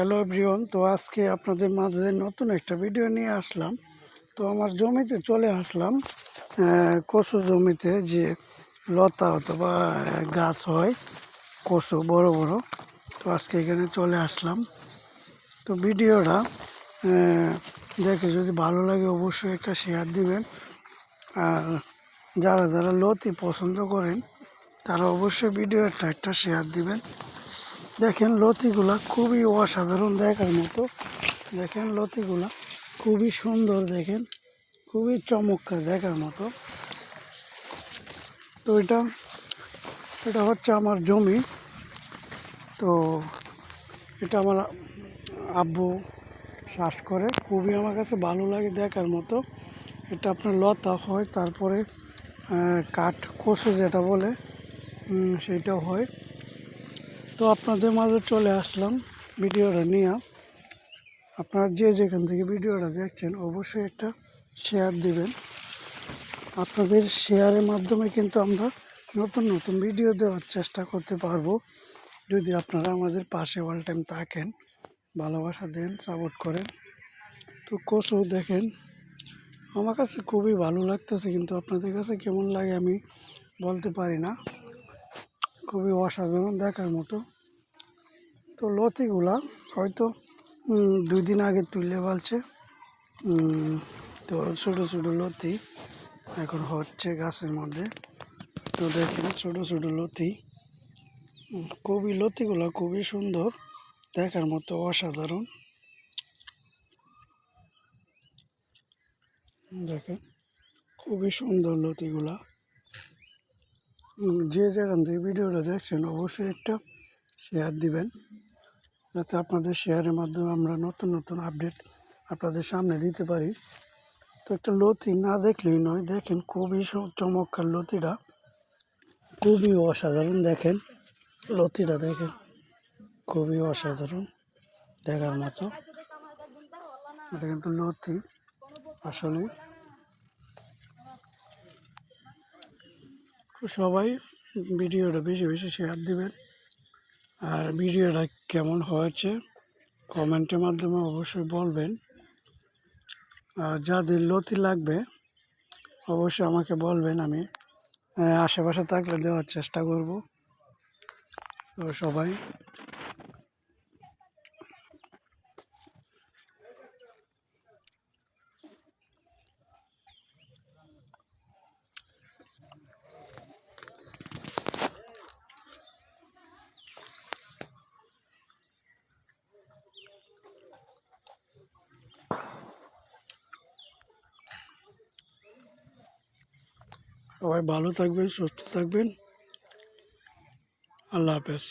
Hello everyone, তো আজকে আপনাদের মাঝে নতুন একটা ভিডিও নিয়ে আসলাম। তো আমার জমিতে চলে আসলাম, কচু জমিতে যে লতা অথবা গাছ হয় কচু বড় বড়। তো আজকে এখানে চলে আসলাম। তো ভিডিওটা দেখে যদি ভালো লাগে অবশ্যই একটা শেয়ার দিবেন। আর যারা যারা লতি পছন্দ করেন তারা অবশ্যই ভিডিওটা একটা শেয়ার দিবেন। দেখেন লতিগুলা খুবই অসাধারণ দেখার মতো। দেখেন লতিগুলা খুবই সুন্দর, দেখেন খুবই চমৎকার দেখার মতো। তো এটা হচ্ছে আমার জমি। তো এটা আমার আব্বু চাষ করে, খুবই আমার কাছে ভালো লাগে দেখার মতো। এটা আপনার লতা হয়, তারপরে কাঠ কচু যেটা বলে সেইটাও হয়। তো আপনাদের মাঝে চলে আসলাম ভিডিওটা নিয়ে। আপনারা যে যেখান থেকে ভিডিওটা দেখছেন অবশ্যই একটা শেয়ার দিবেন। আপনাদের শেয়ারের মাধ্যমে কিন্তু আমরা নতুন নতুন ভিডিও দেওয়ার চেষ্টা করতে পারবো। যদি আপনারা আমাদের পাশে অল টাইম থাকেন, ভালোবাসা দেন, সাপোর্ট করেন। তো কচু দেখেন আমার কাছে খুবই ভালো লাগতেছে, কিন্তু আপনাদের কাছে কেমন লাগে আমি বলতে পারি না। খুবই অসাধারণ দেখার মতো। তো লতিগুলা হয়তো 2 দিন আগে তুলে ফেলছে। তো ছোটো ছোটো লতি এখন হচ্ছে গাছের মধ্যে। তো দেখেন ছোটো ছোটো লতি, লতিগুলো খুবই সুন্দর দেখার মতো, অসাধারণ। দেখেন খুবই সুন্দর লতিগুলা। যে যেখান থেকে ভিডিওটা দেখছেন অবশ্যই একটা শেয়ার দিবেন, যাতে আপনাদের শেয়ারের মাধ্যমে আমরা নতুন নতুন আপডেট আপনাদের সামনে দিতে পারি। তো একটা লতি না দেখলেই নয়, দেখেন খুবই চমৎকার লতিটা, খুবই অসাধারণ। দেখেন লতিটা দেখেন খুবই অসাধারণ দেখার মতো। এটা কিন্তু লতি আসলে। সবাই ভিডিওটা বেশি বেশি শেয়ার দিবেন। আর ভিডিওটা কেমন হয়েছে কমেন্টের মাধ্যমে অবশ্যই বলবেন। আর যাদের লতি লাগবে অবশ্যই আমাকে বলবেন, আমি আশেপাশে থাকলে দেওয়ার চেষ্টা করব। তো সবাই ভালো থাকবেন, সুস্থ থাকবেন। আল্লাহ হাফেজ।